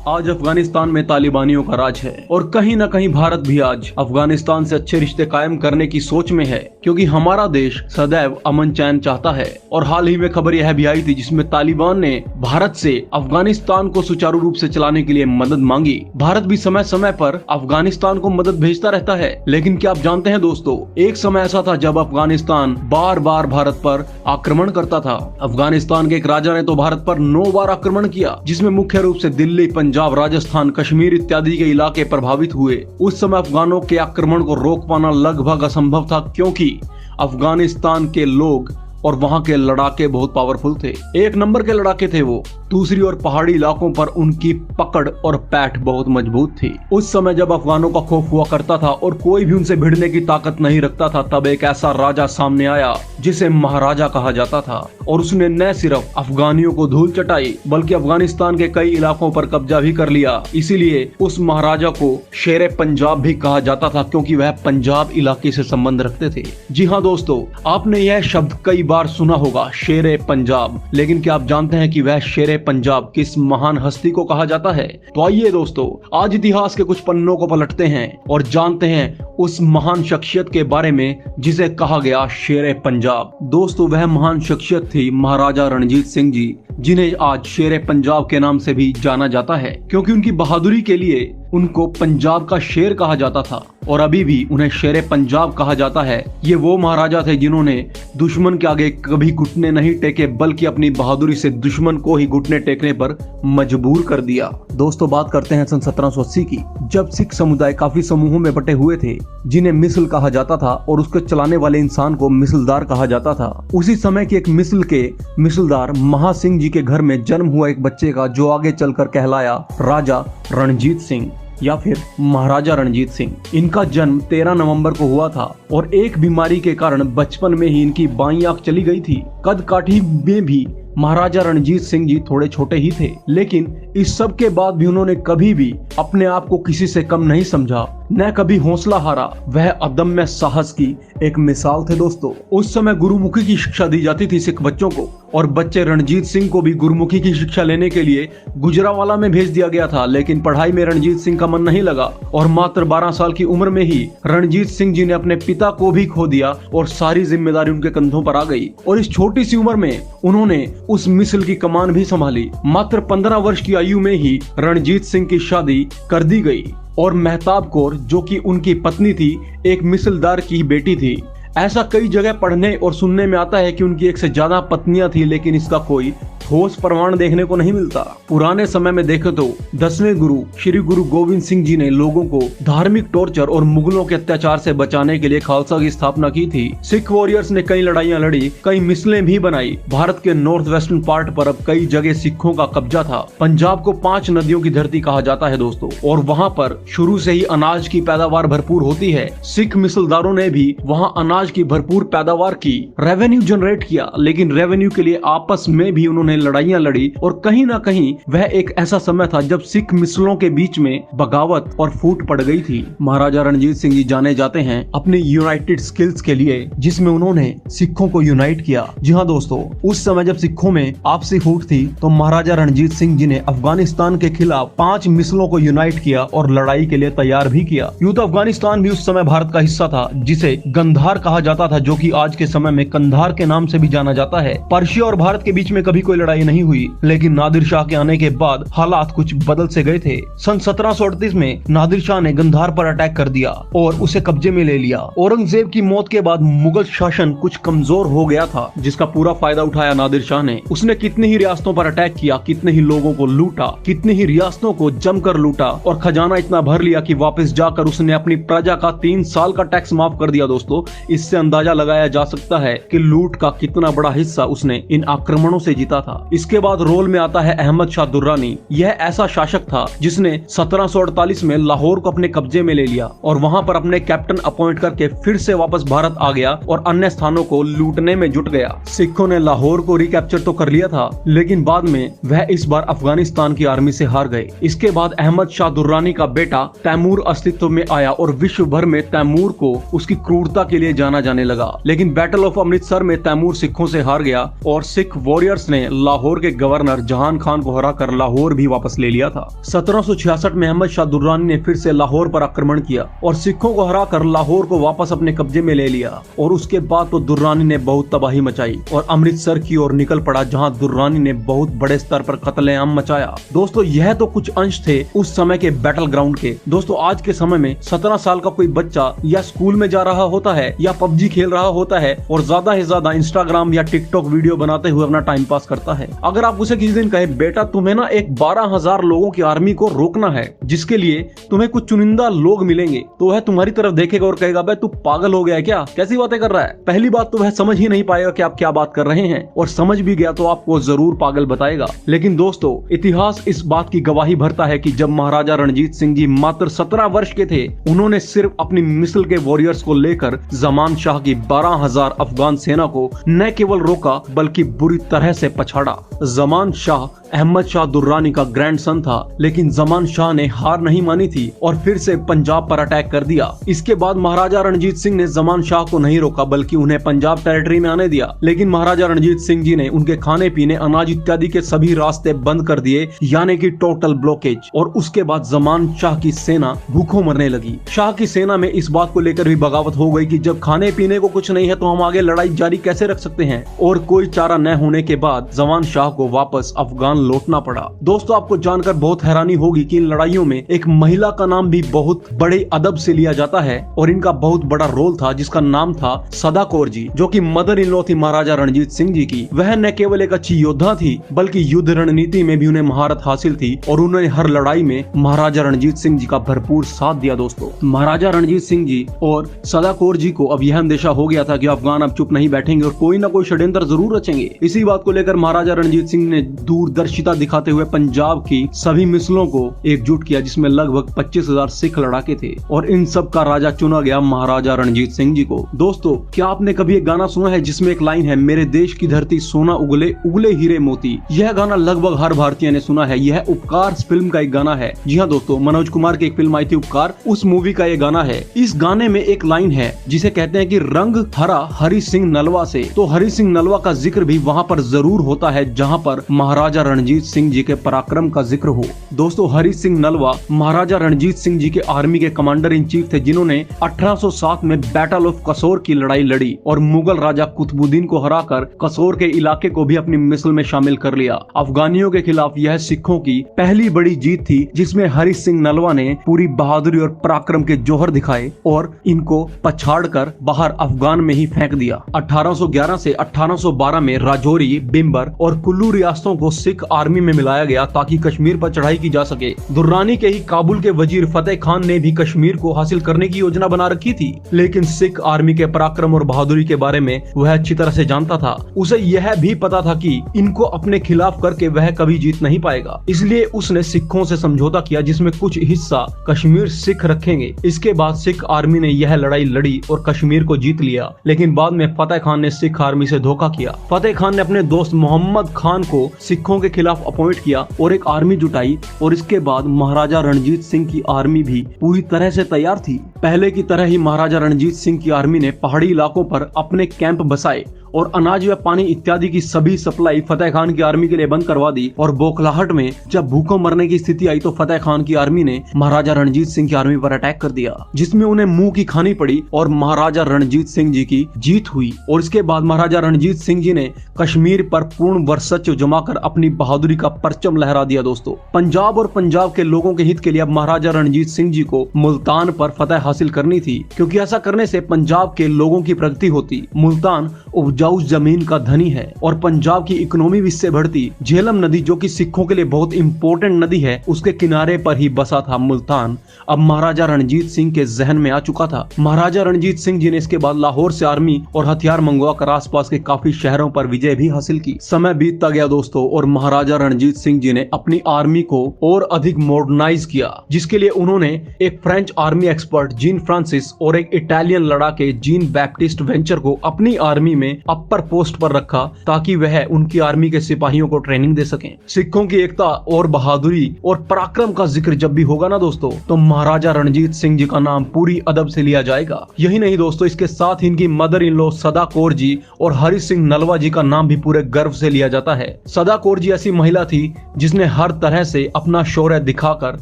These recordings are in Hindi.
आज अफगानिस्तान में तालिबानियों का राज है और कहीं न कहीं भारत भी आज अफगानिस्तान से अच्छे रिश्ते कायम करने की सोच में है, क्योंकि हमारा देश सदैव अमन चैन चाहता है। और हाल ही में खबर यह भी आई थी जिसमें तालिबान ने भारत से अफगानिस्तान को सुचारू रूप से चलाने के लिए मदद मांगी। भारत भी समय समय पर अफगानिस्तान को मदद भेजता रहता है, लेकिन क्या आप जानते हैं दोस्तों, एक समय ऐसा था जब अफगानिस्तान बार बार भारत पर आक्रमण करता था। अफगानिस्तान के एक राजा ने तो भारत पर 9 बार आक्रमण किया, जिसमें मुख्य रूप से दिल्ली, पंजाब, राजस्थान, कश्मीर इत्यादि के इलाके प्रभावित हुए। उस समय अफगानों के आक्रमण को रोक पाना लगभग असंभव था, क्योंकि अफगानिस्तान के लोग और वहां के लड़ाके बहुत पावरफुल थे, एक नंबर के लड़ाके थे वो। दूसरी ओर पहाड़ी इलाकों पर उनकी पकड़ और पैठ बहुत मजबूत थी। उस समय जब अफगानों का खौफ हुआ करता था और कोई भी उनसे भिड़ने की ताकत नहीं रखता था, तब एक ऐसा राजा सामने आया जिसे महाराजा कहा जाता था, और उसने न सिर्फ अफगानियों को धूल चटाई बल्कि अफगानिस्तान के कई इलाकों पर कब्जा भी कर लिया। इसीलिए उस महाराजा को शेरे पंजाब भी कहा जाता था, क्योंकि वह पंजाब इलाके से संबंध रखते थे। जी हाँ दोस्तों, आपने यह शब्द कई बार सुना होगा, शेरे पंजाब, लेकिन क्या आप जानते हैं कि वह शेरे पंजाब किस महान हस्ती को कहा जाता है? तो आइए दोस्तों, आज इतिहास के कुछ पन्नों को पलटते हैं और जानते हैं उस महान शख्सियत के बारे में जिसे कहा गया शेरे पंजाब। दोस्तों, वह महान शख्सियत थी महाराजा रणजीत सिंह जी, जिन्हें आज शेरे पंजाब के नाम से भी जाना जाता है, क्योंकि उनकी बहादुरी के लिए उनको पंजाब का शेर कहा जाता था और अभी भी उन्हें शेरे पंजाब कहा जाता है। ये वो महाराजा थे जिन्होंने दुश्मन के आगे कभी घुटने नहीं टेके, बल्कि अपनी बहादुरी से दुश्मन को ही घुटने टेकने पर मजबूर कर दिया। दोस्तों, बात करते हैं सन 1780 की, जब सिख समुदाय काफी समूहों में बटे हुए थे, जिन्हें मिसल कहा जाता था और उसको चलाने वाले इंसान को मिसलदार कहा जाता था। उसी समय के एक मिसल के मिसलदार महासिंह जी के घर में जन्म हुआ एक बच्चे का, जो आगे चलकर कहलाया राजा रणजीत सिंह या फिर महाराजा रणजीत सिंह। इनका जन्म 13 नवंबर को हुआ था और एक बीमारी के कारण बचपन में ही इनकी बाईं आंख चली गई थी। कद काठी में भी महाराजा रणजीत सिंह जी थोड़े छोटे ही थे, लेकिन इस सब के बाद भी उन्होंने कभी भी अपने आप को किसी से कम नहीं समझा, न कभी हौसला हारा। वह अदम्य साहस की एक मिसाल थे दोस्तों। उस समय गुरुमुखी की शिक्षा दी जाती थी सिख बच्चों को, और बच्चे रणजीत सिंह को भी गुरुमुखी की शिक्षा लेने के लिए गुजरावाला में भेज दिया गया था, लेकिन पढ़ाई में रणजीत सिंह का मन नहीं लगा और मात्र 12 साल की उम्र में ही रणजीत सिंह जी ने अपने पिता को भी खो दिया और सारी जिम्मेदारी उनके कंधों पर आ गई। और इस छोटी सी उम्र में उन्होंने उस मिसल की कमान भी संभाली। मात्र 15 वर्ष की आयु में ही रणजीत सिंह की शादी कर दी गई और मेहताब कौर, जो कि उनकी पत्नी थी, एक मिसलदार की बेटी थी। ऐसा कई जगह पढ़ने और सुनने में आता है कि उनकी एक से ज्यादा पत्नियां थी, लेकिन इसका कोई ठोस प्रमाण देखने को नहीं मिलता। पुराने समय में देखे तो 10वें गुरु श्री गुरु गोविंद सिंह जी ने लोगों को धार्मिक टॉर्चर और मुगलों के अत्याचार से बचाने के लिए खालसा की स्थापना की थी। सिख वॉरियर्स ने कई लड़ाइयां लड़ी, कई मिसलें भी बनाई। भारत के नॉर्थ वेस्टर्न पार्ट पर अब कई जगह सिखों का कब्जा था। पंजाब को 5 नदियों की धरती कहा जाता है दोस्तों, और वहाँ पर शुरू से ही अनाज की पैदावार भरपूर होती है। सिख मिसलदारों ने भी वहाँ अनाज की भरपूर पैदावार की, रेवेन्यू जनरेट किया, लेकिन रेवेन्यू के लिए आपस में भी उन्होंने लड़ाइयां लड़ी। और कहीं ना कहीं वह एक ऐसा समय था जब सिख मिसलों के बीच में बगावत और फूट पड़ गई थी। महाराजा रणजीत सिंह जी जाने जाते हैं अपनी यूनाइटेड स्किल्स के लिए, जिसमें उन्होंने सिखों को यूनाइट किया। जी हाँ दोस्तों, उस समय जब सिखों में आपसी फूट थी तो महाराजा रणजीत सिंह जी ने अफगानिस्तान के खिलाफ 5 मिसलों को यूनाइट किया और लड़ाई के लिए तैयार भी किया। यूं तो अफगानिस्तान भी उस समय भारत का हिस्सा था, जिसे गंधार कहा जाता था, जो कि आज के समय में कंधार के नाम से भी जाना जाता है। पर्शिया और भारत के बीच में कभी कोई लड़ाई नहीं हुई, लेकिन नादिर शाह के आने के बाद हालात कुछ बदल से गए थे। सन 1738 में नादिर शाह ने गंधार पर अटैक कर दिया और उसे कब्जे में ले लिया। औरंगजेब की मौत के बाद मुगल शासन कुछ कमजोर हो गया था, जिसका पूरा फायदा उठाया नादिर शाह ने। उसने कितनी ही रियासतों पर अटैक किया, कितने ही लोगों को लूटा, कितनी ही रियासतों को जमकर लूटा और खजाना इतना भर लिया कि वापस जाकर उसने अपनी प्रजा का 3 साल का टैक्स माफ कर दिया दोस्तों। इससे अंदाजा लगाया जा सकता है कि लूट का कितना बड़ा हिस्सा उसने इन आक्रमणों से जीता था। इसके बाद रोल में आता है अहमद शाह दुर्रानी। यह ऐसा शासक था जिसने 1748 में लाहौर को अपने कब्जे में ले लिया और वहां पर अपने कैप्टन अपॉइंट करके फिर से वापस भारत आ गया और अन्य स्थानों को लूटने में जुट गया। सिखों ने लाहौर को रिकैप्चर तो कर लिया था, लेकिन बाद में वह इस बार अफगानिस्तान की आर्मी से हार गए। इसके बाद अहमद शाह दुर्रानी का बेटा तैमूर अस्तित्व में आया और विश्व भर में तैमूर को उसकी क्रूरता के लिए जाना जाने लगा। लेकिन बैटल ऑफ अमृतसर में तैमूर सिखों से हार गया और सिख वॉरियर्स ने लाहौर के गवर्नर जहान खान को हराकर लाहौर भी वापस ले लिया था। 1766 में अहमद शाह दुर्रानी ने फिर से लाहौर पर आक्रमण किया और सिखों को हराकर लाहौर को वापस अपने कब्जे में ले लिया। और उसके बाद तो दुर्रानी ने बहुत तबाही मचाई और अमृतसर की ओर निकल पड़ा, जहां दुर्रानी ने बहुत बड़े स्तर पर कत्लेआम मचाया। दोस्तों यह तो कुछ अंश थे उस समय के बैटल ग्राउंड के। दोस्तों आज के समय में 17 साल का कोई बच्चा या स्कूल में जा रहा होता है या पबजी खेल रहा होता है और ज्यादा से ज्यादा इंस्टाग्राम या टिकटॉक वीडियो बनाते हुए अपना टाइम पास करता है। अगर आप उसे किसी दिन कहे बेटा तुम्हें ना एक 12,000 लोगों की आर्मी को रोकना है जिसके लिए तुम्हें कुछ चुनिंदा लोग मिलेंगे, तो वह तुम्हारी तरफ देखेगा और कहेगा बे तू पागल हो गया है क्या, कैसी बातें कर रहा है। पहली बात तो वह समझ ही नहीं पाएगा कि आप क्या बात कर रहे हैं, और समझ भी गया तो आपको जरूर पागल बताएगा। लेकिन दोस्तों इतिहास इस बात की गवाही भरता है कि जब महाराजा रणजीत सिंह जी मात्र 17 वर्ष के थे, उन्होंने सिर्फ अपनी मिस्र के वॉरियर्स को लेकर जमान शाह की 12,000 अफगान सेना को न केवल रोका बल्कि बुरी तरह से पछाड़ा। जमान शाह अहमद शाह दुर्रानी का ग्रैंडसन था, लेकिन जमान शाह ने हार नहीं मानी थी और फिर से पंजाब पर अटैक कर दिया। इसके बाद महाराजा रणजीत सिंह ने जमान शाह को नहीं रोका बल्कि उन्हें पंजाब टेरिटरी में आने दिया। लेकिन महाराजा रणजीत सिंह जी ने उनके खाने पीने, अनाज इत्यादि के सभी रास्ते बंद कर दिए, यानी कि टोटल ब्लॉकेज। और उसके बाद जमान शाह की सेना भूखों मरने लगी। शाह की सेना में इस बात को लेकर भी बगावत हो गई कि जब खाने पीने को कुछ नहीं है तो हम आगे लड़ाई जारी कैसे रख सकते हैं। और कोई चारा न होने के बाद जमान शाह को वापस अफगान लौटना पड़ा। दोस्तों आपको जानकर बहुत हैरानी होगी कि इन लड़ाइयों में एक महिला का नाम भी बहुत बड़े अदब से लिया जाता है और इनका बहुत बड़ा रोल था, जिसका नाम था सदा कौर जी, जो कि मदर इन लॉ थी महाराजा रणजीत सिंह जी की। वह न केवल एक अच्छी योद्धा थी बल्कि युद्ध रणनीति में भी उन्हें महारत हासिल थी और उन्होंने हर लड़ाई में महाराजा रणजीत सिंह जी का भरपूर साथ दिया। दोस्तों महाराजा रणजीत सिंह जी और सदा कौर जी को अब यह अंदेशा हो गया था कि अफगान अब चुप नहीं बैठेंगे और कोई ना कोई षड्यंत्र जरूर रचेंगे। इसी बात को लेकर महाराजा रणजीत सिंह ने दूरदर्शिता दिखाते हुए पंजाब की सभी मिसलों को एकजुट किया, जिसमें लगभग 25,000 सिख लड़ाके थे और इन सब का राजा चुना गया महाराजा रणजीत सिंह जी को। दोस्तों क्या आपने कभी एक गाना सुना है जिसमें एक लाइन है, मेरे देश की धरती सोना उगले उगले हीरे मोती। यह गाना लगभग हर भारतीय ने सुना है। यह उपकार फिल्म का एक गाना है। जी हाँ दोस्तों, मनोज कुमार की एक फिल्म आई थी उपकार, उस मूवी का ये गाना है। इस गाने में एक लाइन है जिसे कहते हैं कि रंग हरा हरि सिंह नलवा से। तो हरि सिंह नलवा का जिक्र भी वहाँ पर जरूर होता है जहाँ पर महाराजा रणजीत सिंह जी के पराक्रम का जिक्र हो। दोस्तों हरि सिंह नलवा महाराजा रणजीत सिंह जी के आर्मी के कमांडर इन चीफ थे, जिन्होंने 1807 में बैटल ऑफ कसौर की लड़ाई लड़ी और मुगल राजा कुतुबुद्दीन को हराकर कसौर के इलाके को भी अपनी मिसल में शामिल कर लिया। अफगानियों के खिलाफ यह सिखों की पहली बड़ी जीत थी, जिसमें हरि सिंह नलवा ने पूरी बहादुरी और पराक्रम के जौहर दिखाए और इनको पछाड़कर बाहर अफगान में ही फेंक दिया। 1811 से 1812 में राजौरी, बिम्बर और कुल्लू रियासतों को सिख आर्मी में मिलाया गया ताकि कश्मीर पर चढ़ाई की जा सके। दुर्रानी के ही काबुल के वजीर फतेह खान ने भी कश्मीर को हासिल करने की योजना बना रखी थी, लेकिन सिख आर्मी के पराक्रम और बहादुरी के बारे में वह अच्छी तरह से जानता था। उसे यह भी पता था कि इनको अपने खिलाफ करके वह कभी जीत नहीं पाएगा, इसलिए उसने सिखों से समझौता किया जिसमें कुछ हिस्सा कश्मीर सिख रखेंगे। इसके बाद सिख आर्मी ने यह लड़ाई लड़ी और कश्मीर को जीत लिया, लेकिन बाद में फतेह खान ने सिख आर्मी से धोखा किया। फतेह खान ने अपने दोस्त मोहम्मद खान को सिखों के खिलाफ अपॉइंट किया और एक आर्मी जुटाई और इसके बाद महाराजा रणजीत सिंह की आर्मी भी पूरी तरह से तैयार थी। पहले की तरह ही महाराजा रणजीत सिंह की आर्मी ने पहाड़ी इलाकों पर अपने कैंप बसाए और अनाज व पानी इत्यादि की सभी सप्लाई फतेह खान की आर्मी के लिए बंद करवा दी। और बौखलाहट में जब भूखों मरने की स्थिति आई तो फतेह खान की आर्मी ने महाराजा रणजीत सिंह की आर्मी पर अटैक कर दिया, जिसमें उन्हें मुंह की खानी पड़ी और महाराजा रणजीत सिंह जी की जीत हुई। और इसके बाद महाराजा रणजीत सिंह जी ने कश्मीर पर पूर्ण वर्चस्व जमाकर अपनी बहादुरी का परचम लहरा दिया। दोस्तों पंजाब और पंजाब के लोगों के हित के लिए अब महाराजा रणजीत सिंह जी को मुल्तान पर फतह हासिल करनी थी, क्योंकि ऐसा करने से पंजाब के लोगों की प्रगति होती। मुल्तान उपजाऊ जमीन का धनी है और पंजाब की इकोनॉमी भी इससे बढ़ती। झेलम नदी जो कि सिखों के लिए बहुत इंपॉर्टेंट नदी है, उसके किनारे पर ही बसा था मुल्तान, अब महाराजा रणजीत सिंह के जहन में आ चुका था। महाराजा रणजीत सिंह जी ने इसके बाद लाहौर से आर्मी और हथियार मंगवाकर आसपास के काफी शहरों पर विजय भी हासिल की। समय बीतता गया दोस्तों और महाराजा रणजीत सिंह जी ने अपनी आर्मी को और अधिक मॉडर्नाइज किया, जिसके लिए उन्होंने एक French army expert gene Francis और एक इटालियन लड़ाके जीन बैप्टिस्ट वेंचर को अपनी आर्मी में अपर पोस्ट पर रखा ताकि वह उनकी आर्मी के सिपाहियों को ट्रेनिंग दे सकें। सिखों की एकता और बहादुरी और पराक्रम का जिक्र जब भी होगा ना दोस्तों, तो महाराजा रणजीत सिंह जी का नाम पूरी अदब से लिया जाएगा। यही नहीं दोस्तों, इसके साथ ही इनकी मदर इन लॉ सदा कौर जी और हरि सिंह नलवा जी का नाम भी पूरे गर्व से लिया जाता है। सदा कौर जी ऐसी महिला थी जिसने हर तरह से अपना शौर्य दिखाकर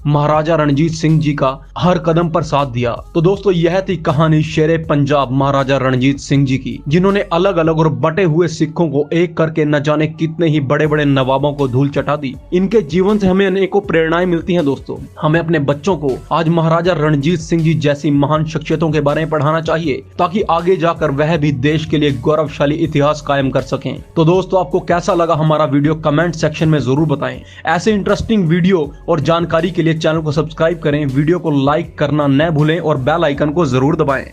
महाराजा रणजीत सिंह जी का हर कदम पर साथ दिया। तो दोस्तों यह थी कहानी शेरे पंजाब महाराजा रणजीत सिंह जी की, जिन्होंने अलग अलग और बटे हुए सिखों को एक करके न जाने कितने ही बड़े बड़े नवाबों को धूल चटा दी। इनके जीवन से हमें अनेकों प्रेरणाएं मिलती हैं दोस्तों। हमें अपने बच्चों को आज महाराजा रणजीत सिंह जी जैसी महान शख्सियतों के बारे में पढ़ाना चाहिए ताकि आगे जाकर वह भी देश के लिए गौरवशाली इतिहास कायम कर सकें। तो दोस्तों आपको कैसा लगा हमारा वीडियो कमेंट सेक्शन में जरूर बताएं। ऐसे इंटरेस्टिंग वीडियो और जानकारी के लिए चैनल को सब्सक्राइब करें, वीडियो को लाइक करना न भूलें और बेल आइकन को जरूर दबाएं।